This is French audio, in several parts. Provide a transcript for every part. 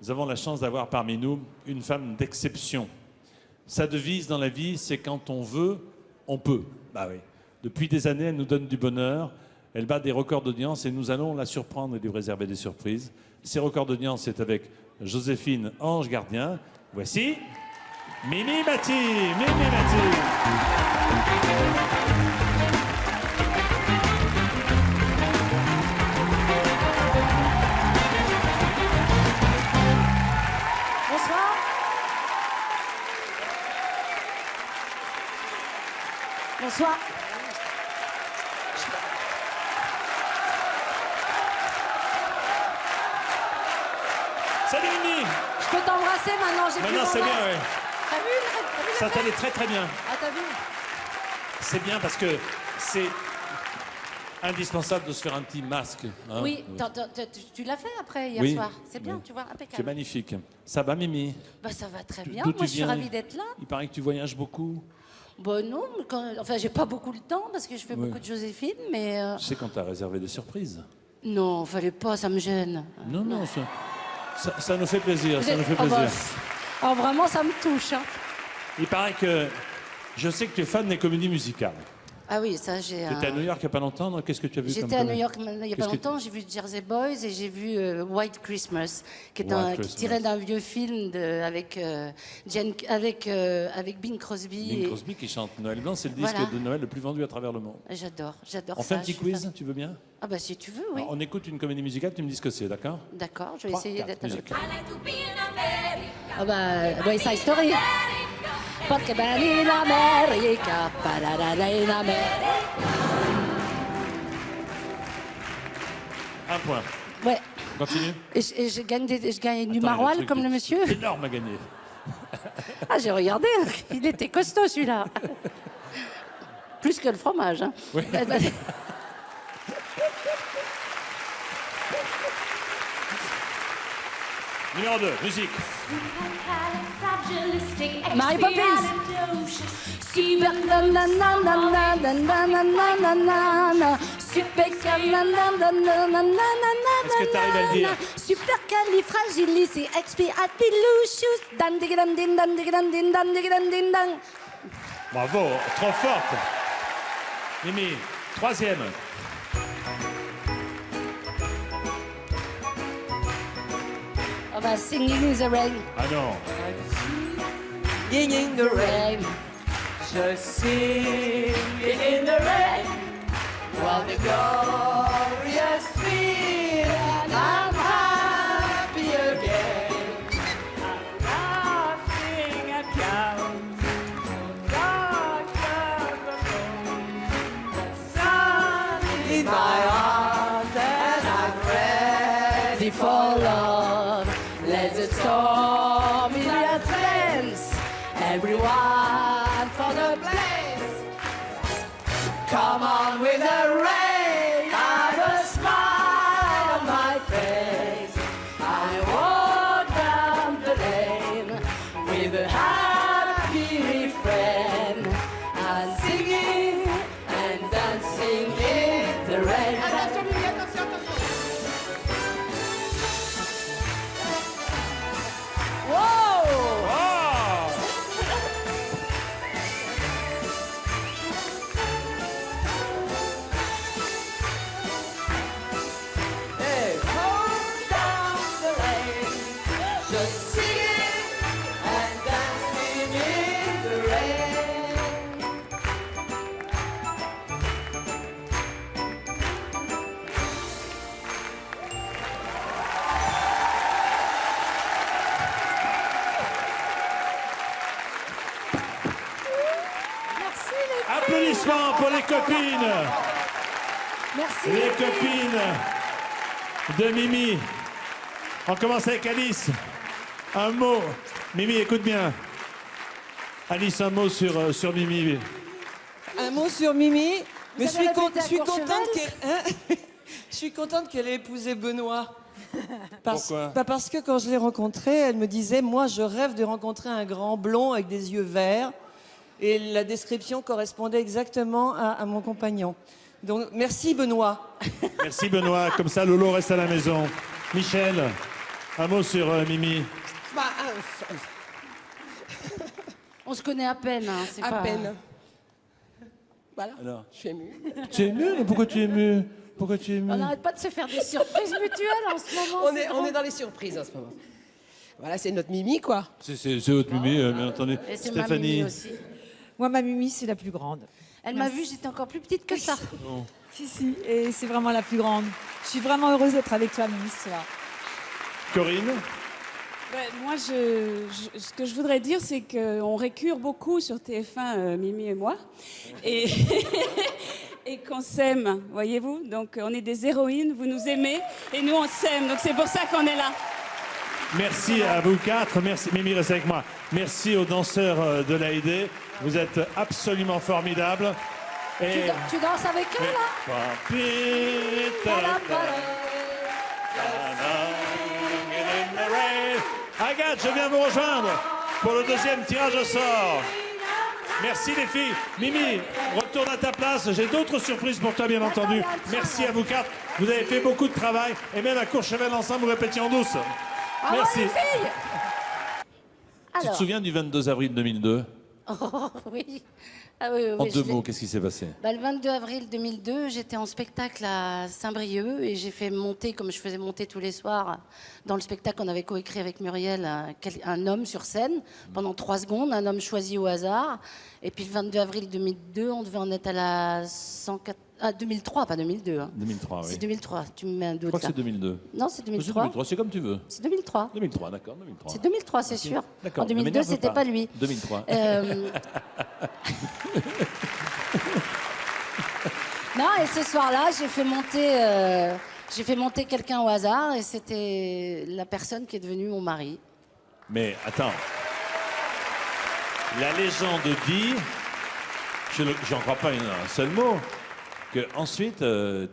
Nous avons la chance d'avoir parmi nous une femme d'exception. Sa devise dans la vie, c'est quand on veut, on peut. Bah oui. Depuis des années, elle nous donne du bonheur. Elle bat des records d'audience et nous allons la surprendre et lui réserver des surprises. Ces records d'audience, c'est avec Joséphine Ange Gardien. Voici Mimi Mati. Mimi Mati. Bonsoir. Bonsoir. Salut Mimi. Je peux t'embrasser maintenant, j'ai plus Maintenant, c'est mon bien, masque. ouais. T'as vu Ça t'allait très très bien. Ah, t'as vu? C'est bien parce que c'est indispensable de se faire un petit masque. Hein. Oui, tu l'as fait après, hier Oui. soir. C'est bien, Oui. tu vois, C'est impeccable. magnifique. Ça va Mimi? Bah, ça va très bien. D'où Moi, tu je suis viens ravie d'être là. Il paraît que tu voyages beaucoup. Bon, non, enfin, j'ai pas beaucoup de temps parce que je fais beaucoup de Joséphine, mais... Je sais qu'on t'a réservé des surprises. Non, fallait pas, ça me gêne. Non, non, ça nous fait plaisir, ça nous fait Oh, plaisir. bah, oh, vraiment, ça me touche. Hein. Il paraît que... Je sais que tu es fan des comédies musicales. Ah oui, ça, j'ai... Tu étais à New York il n'y a pas longtemps, non? Qu'est-ce que tu as vu comme J'étais à New comédie? York il n'y a pas longtemps, j'ai vu Jersey Boys et j'ai vu White Christmas, qui Christmas. tirait d'un vieux film avec Bing Crosby. Bing Crosby qui chante Noël Blanc, c'est le disque Voilà. de Noël le plus vendu à travers le monde. J'adore On ça. fait un petit je suis quiz, fan. tu veux bien? Ah bah si tu veux, oui. Alors, on écoute une comédie musicale, tu me dis ce que c'est, d'accord? D'accord, je vais 3, essayer 4, d'être... musique. Ah bah, West Side Story. Porque ben in America, pararara in America. Un point. Ouais. Continue. Et je gagne du Attends, maroilles truc comme le monsieur. Énorme à gagner. Ah, j'ai regardé, il était costaud celui-là. Plus que le fromage. Hein. Oui. Numéro 2, musique. Mary Poppins. Super nananananananananana. Super Est-ce que t'arrives à le dire? Super califragilisticexpialidocious. Dandigandin, dandigandin, dandigandin, dang. Bravo, trop forte. Mimi, troisième. Oh bah, singing in the rain. Ah non. Singing in the rain, Rain. just singing in the rain. What a glorious feeling, I'm happy again. I'm laughing at clouds, dark clouds of rain. The sun in my heart and I'm ready for love. Let the storm in advance, everyone for the place. Come on with the rain, I've a smile on my face. I walk down the lane with a happy refrain, and singing and dancing in the rain. Whoa! Oh! Hey, come down the lane, just singing and dancing in the rain. Merci les Applaudissements pour les copines. Merci Les filles. copines de Mimi. On commence avec Alice. Un mot. Mimi, écoute bien. Alice, un mot sur Mimi. Un mot sur Mimi. Mais avez répété à je suis Courchevel contente qu'elle hein je suis contente qu'elle ait épousé Benoît. Pourquoi Parce que quand je l'ai rencontrée, elle me disait, moi je rêve de rencontrer un grand blond avec des yeux verts. Et la description correspondait exactement à mon compagnon. Donc merci Benoît. Merci Benoît. Comme ça, Lolo reste à la maison. Michel. Un mot sur Mimi. Bah, On se connaît à peine. Hein, c'est à pas... peine. Voilà, Alors. je suis émue. Tu es ému? Pourquoi tu es ému? Pourquoi tu es ému? On n'arrête pas de se faire des surprises mutuelles en ce moment. On est dans les surprises en ce moment. Voilà, c'est notre Mimi, quoi. C'est votre Mimi, bien entendu. Et c'est ma Stéphanie. Mimi aussi. Moi, ma Mimi, c'est la plus grande. Elle m'a vue, j'étais encore plus petite que ça. Si, et c'est vraiment la plus grande. Je suis vraiment heureuse d'être avec toi, Mimi, ce soir. Corinne. Ouais, moi, ce que je voudrais dire, c'est qu'on récure beaucoup sur TF1, Mimi et moi, et, et qu'on s'aime, voyez-vous. Donc, on est des héroïnes, vous nous aimez, et nous, on s'aime. Donc, c'est pour ça qu'on est là. Merci à vous quatre. Merci, Mimi, reste avec moi. Merci aux danseurs de l'AID. Vous êtes absolument formidables. Et... Tu danses avec eux, là? Agathe, je viens vous rejoindre pour le deuxième tirage au sort. Merci les filles. Mimi, retourne à ta place. J'ai d'autres surprises pour toi, bien entendu. Merci à vous quatre. Vous avez fait beaucoup de travail. Et même à Courchevel ensemble, vous répétiez en douce. Merci. Les filles. Tu te Alors, souviens du 22 avril 2002? oui. Ah, oui, oui, En oui, deux je l'ai- mots, qu'est-ce qui s'est passé? Bah, le 22 avril 2002, j'étais en spectacle à Saint-Brieuc et j'ai fait monter, comme je faisais monter tous les soirs, dans le spectacle qu'on avait coécrit avec Muriel, un homme sur scène pendant 3 secondes, un homme choisi au hasard. Et puis le 22 avril 2002, on devait en être à la 104... Ah, 2003, pas 2002. Hein. 2003, oui. C'est 2003, tu me mets un Je doute crois que là. c'est 2002. Non, c'est C'est 2003. 2003, c'est comme tu veux. C'est 2003. 2003, d'accord, 2003. C'est 2003, c'est sûr. D'accord, En ne 2002, m'énerve c'était pas lui. 2003. Non, et ce soir-là, j'ai fait monter quelqu'un au hasard et c'était la personne qui est devenue mon mari. Mais attends. La légende dit, je n'en crois pas un seul mot, que ensuite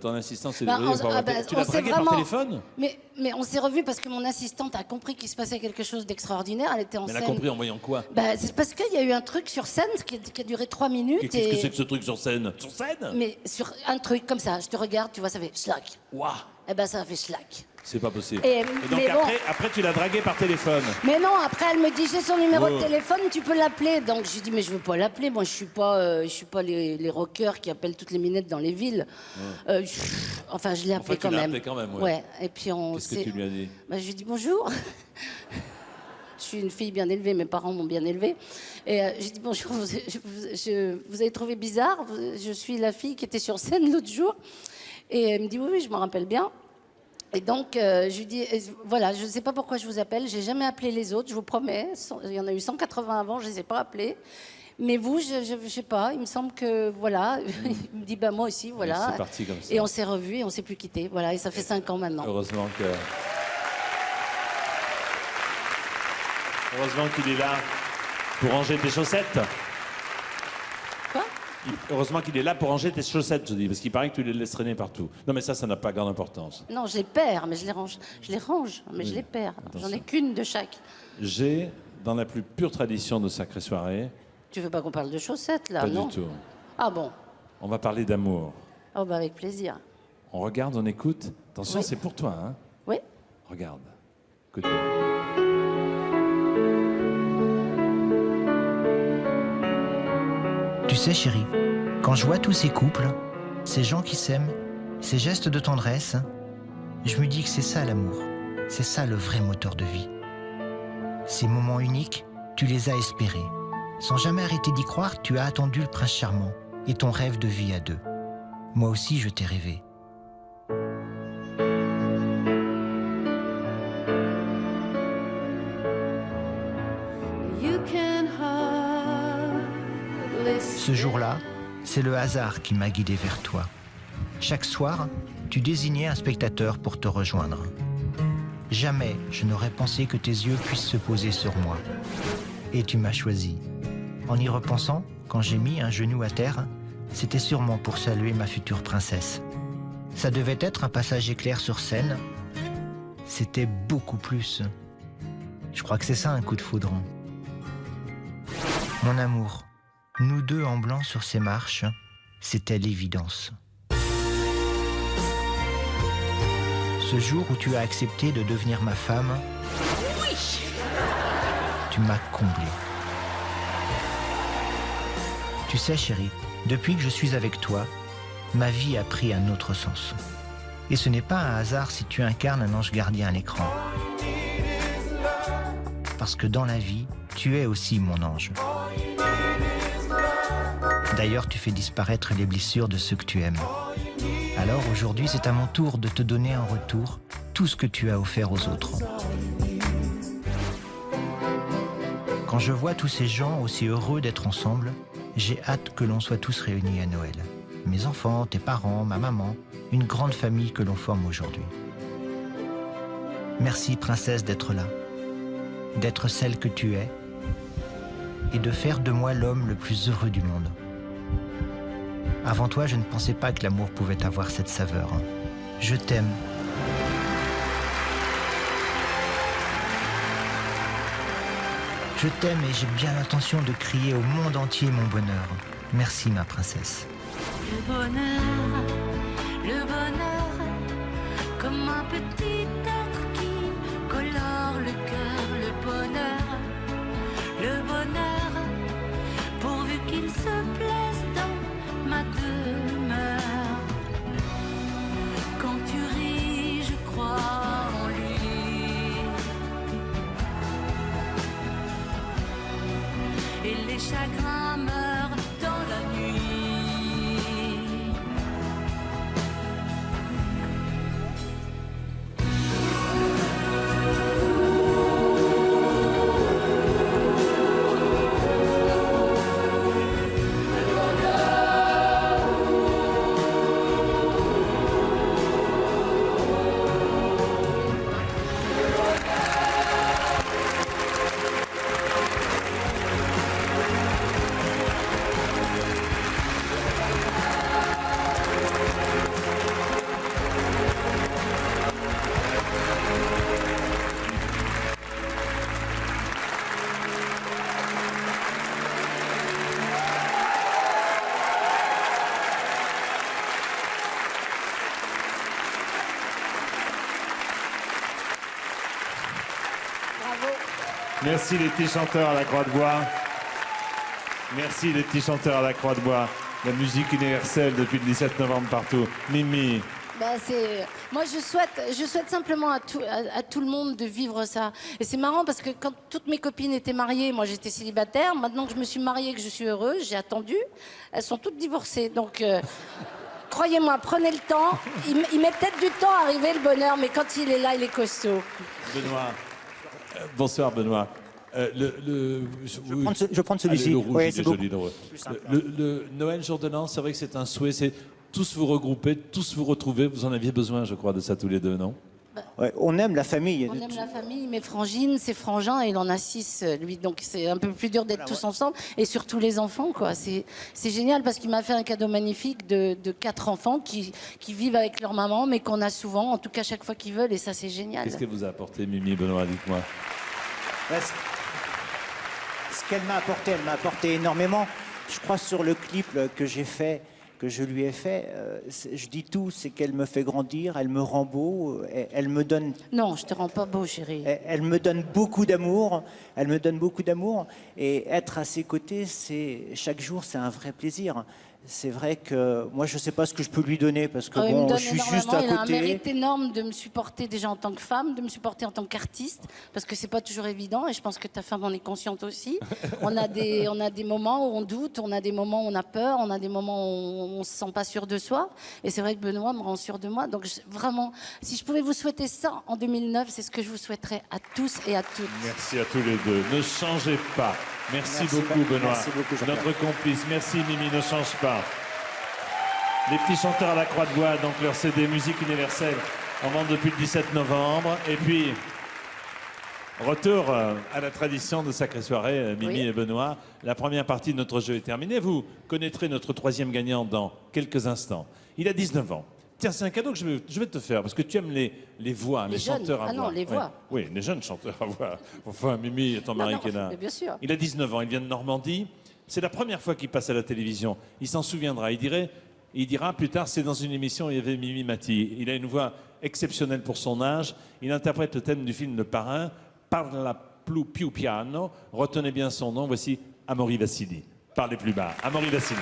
ton assistante s'est Ben, débrouillée pour avoir tu l'as on s'est draguée par vraiment- téléphone? Mais on s'est revus parce que mon assistante a compris qu'il se passait quelque chose d'extraordinaire. Elle était en Mais elle a scène. compris en voyant quoi? Ben, c'est parce qu'il y a eu un truc sur scène qui a duré 3 minutes. Qu'est-ce que c'est que ce truc sur scène? Sur scène? Mais sur un truc comme ça, je te regarde, tu vois, ça fait schlack. Waouh, Eh ben, ça a fait schlack. c'est pas possible. Et- donc mais bon. après, tu l'as draguée par téléphone. Mais non, après elle me dit j'ai son numéro Oh. de téléphone, tu peux l'appeler. Donc je lui dis mais je veux pas l'appeler, moi je suis pas les rockers qui appellent toutes les minettes dans les villes. Enfin je l'ai appelé tu quand l'as même. appelé quand même, ouais. Ouais. Et puis on Qu'est-ce que s'est. tu lui as dit? Bah, je lui dis bonjour. Je suis une fille bien élevée, mes parents m'ont bien élevée. Et je lui dis bonjour, vous avez trouvé bizarre, je suis la fille qui était sur scène l'autre jour. Et elle me dit oui, je me rappelle bien. Et donc, je lui dis, voilà, je ne sais pas pourquoi je vous appelle, j'ai jamais appelé les autres, je vous promets. Il y en a eu 180 avant, je ne les ai pas appelés. Mais vous, je ne sais pas, il me semble que, voilà. Il me dit, bah, moi aussi, voilà. C'est parti comme ça. Et on s'est revus et on ne s'est plus quittés. Voilà, et ça fait 5 ans maintenant. Heureusement qu'il est là pour ranger tes chaussettes. Quoi? Heureusement qu'il est là pour ranger tes chaussettes, je dis, parce qu'il paraît que tu les laisses traîner partout. Non, mais ça n'a pas grande importance. Non, je les perds, mais je les range. Je les range, mais je les perds. J'en ai qu'une de chaque. J'ai, dans la plus pure tradition de Sacrée Soirée, Tu veux pas qu'on parle de chaussettes, là, pas non? du tout. Ah bon? On va parler d'amour. Oh, bah, avec plaisir. On regarde, on écoute. Attention, Oui. c'est pour toi, hein. Oui? Regarde. Écoute. Tu sais, chérie, quand je vois tous ces couples, ces gens qui s'aiment, ces gestes de tendresse, je me dis que c'est ça l'amour. C'est ça le vrai moteur de vie. Ces moments uniques, tu les as espérés. Sans jamais arrêter d'y croire, tu as attendu le prince charmant et ton rêve de vie à deux. Moi aussi, je t'ai rêvé. Ce jour-là, c'est le hasard qui m'a guidé vers toi. Chaque soir, tu désignais un spectateur pour te rejoindre. Jamais je n'aurais pensé que tes yeux puissent se poser sur moi. Et tu m'as choisi. En y repensant, quand j'ai mis un genou à terre, c'était sûrement pour saluer ma future princesse. Ça devait être un passage éclair sur scène. C'était beaucoup plus. Je crois que c'est ça un coup de foudre. Mon amour, nous deux en blanc sur ces marches, c'était l'évidence. Ce jour où tu as accepté de devenir ma femme, Tu m'as comblé. Tu sais, chérie, depuis que je suis avec toi, ma vie a pris un autre sens. Et ce n'est pas un hasard si tu incarnes un ange gardien à l'écran. Parce que dans la vie, tu es aussi mon ange. D'ailleurs, tu fais disparaître les blessures de ceux que tu aimes. Alors aujourd'hui, c'est à mon tour de te donner en retour tout ce que tu as offert aux autres. Quand je vois tous ces gens aussi heureux d'être ensemble, j'ai hâte que l'on soit tous réunis à Noël. Mes enfants, tes parents, ma maman, une grande famille que l'on forme aujourd'hui. Merci, princesse, d'être là, d'être celle que tu es et de faire de moi l'homme le plus heureux du monde. Avant toi, je ne pensais pas que l'amour pouvait avoir cette saveur. Je t'aime. Je t'aime et j'ai bien l'intention de crier au monde entier mon bonheur. Merci, ma princesse. Le bonheur, comme un petit être qui colore le cœur. Le bonheur, pourvu qu'il se plaise dans ma demeure. Quand tu ris, je crois en lui. Et les chagrins meurent dans la nuit. Merci les petits chanteurs à la Croix de Bois. Merci les petits chanteurs à la Croix de Bois. La musique universelle depuis le 17 novembre partout. Mimi. Moi, je souhaite simplement à tout le monde de vivre ça. Et c'est marrant parce que quand toutes mes copines étaient mariées, moi j'étais célibataire. Maintenant que je me suis mariée et que je suis heureuse, j'ai attendu. Elles sont toutes divorcées. Donc, croyez-moi, prenez le temps. Il met peut-être du temps à arriver le bonheur, mais quand il est là, il est costaud. Benoît. Bonsoir Benoît. Je vais prendre celui-ci. Le rouge, Oui, il est c'est joli. plus simple. Le Noël jour de l'an, c'est vrai que c'est un souhait, c'est tous vous regrouper, tous vous retrouver. Vous en aviez besoin, je crois, de ça tous les deux, non? Ouais, on aime la famille. On aime la famille, mes frangines, ses frangins, et il en a 6, lui. Donc c'est un peu plus dur d'être tous ensemble. Et surtout les enfants, quoi. C'est génial parce qu'il m'a fait un cadeau magnifique de 4 enfants qui vivent avec leur maman, mais qu'on a souvent, en tout cas chaque fois qu'ils veulent, et ça c'est génial. Qu'est-ce qu'elle vous a apporté, Mimi et Benoît? Dites-moi. Ce qu'elle m'a apporté énormément. Je crois sur le clip que j'ai fait, que je lui ai fait, je dis tout, c'est qu'elle me fait grandir, elle me rend beau, elle me donne... Non, je te rends pas beau, chérie. Elle me donne beaucoup d'amour, et être à ses côtés, chaque jour, c'est un vrai plaisir. C'est vrai que moi, je ne sais pas ce que je peux lui donner parce que il me donne je suis énormément. juste à Il a un côté. mérite énorme de me supporter déjà en tant que femme, de me supporter en tant qu'artiste, parce que c'est pas toujours évident. Et je pense que ta femme en est consciente aussi. On a des moments où on doute, on a des moments où on a peur, on a des moments où on se sent pas sûr de soi. Et c'est vrai que Benoît me rend sûr de moi. Donc vraiment, si je pouvais vous souhaiter ça en 2009, c'est ce que je vous souhaiterais à tous et à toutes. Merci à tous les deux. Ne changez pas. Merci beaucoup, Benoît. Merci beaucoup, Jean-Pierre. Notre complice. Merci, Mimi. Ne change pas. Les petits chanteurs à la Croix de Bois, donc leur CD Musique Universelle, en vente depuis le 17 novembre. Et puis, retour à la tradition de Sacrée Soirée, Mimi et Benoît. La première partie de notre jeu est terminée. Vous connaîtrez notre troisième gagnant dans quelques instants. Il a 19 ans. Tiens, c'est un cadeau que je vais te faire, parce que tu aimes les voix, les jeunes. chanteurs à voix. Ah non, les voix. Oui, les jeunes chanteurs à voix. Enfin, Mimi et ton mari qui est là. Mais bien sûr. Il a 19 ans, il vient de Normandie. C'est la première fois qu'il passe à la télévision. Il s'en souviendra. Il dirait, Il dira plus tard, c'est dans une émission où il y avait Mimi Mati. Il a une voix exceptionnelle pour son âge. Il interprète le thème du film Le Parrain, Parla più piano. Retenez bien son nom, voici Amaury Vassili. Parlez plus bas, Amaury Vassili.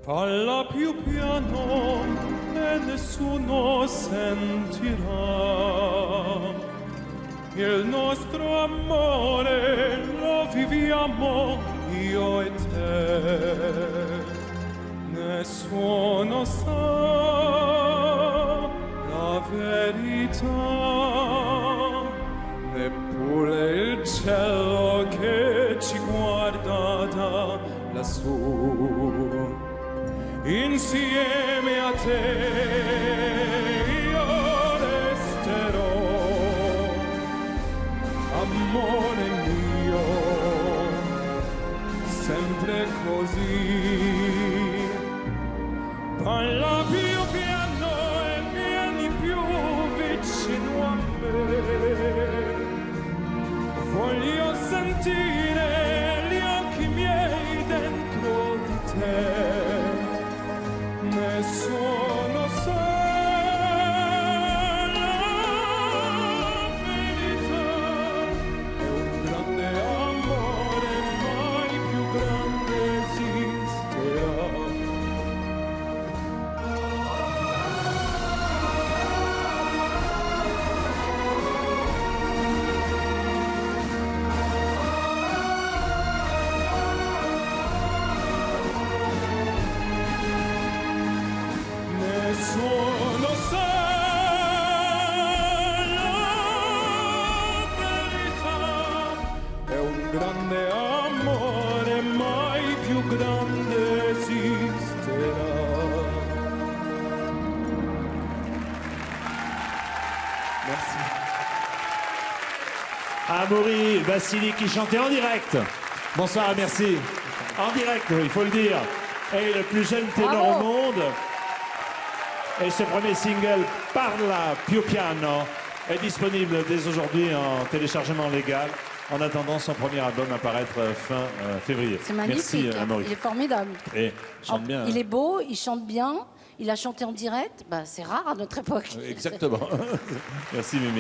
Parla più piano e nessuno sentirà. Il nostro amore lo viviamo io e te. Nessuno sa la verità, neppure il cielo che ci guarda da lassù. Insieme a te io resterò, amore mio, sempre così. Parla più piano e vieni più vicino a me. Voglio sentire gli occhi miei dentro di te. Nessuno sa la verità, è un grande amore, mai più grande esisterà. Nessuno sa la verità, è un grande amore, mai più grande esisterà. Merci. Amaury Vassili qui chantait en direct. Bonsoir, merci. En direct, il faut le dire. Et le plus jeune ténor Bravo. au monde. Et ce premier single, Parla più piano, est disponible dès aujourd'hui en téléchargement légal, en attendant son premier album apparaître fin février. C'est magnifique. Merci, Amaury. Il est formidable. Et chante bien. Il est beau, il chante bien, il a chanté en direct. Bah, c'est rare à notre époque. Exactement. Merci, Mimi.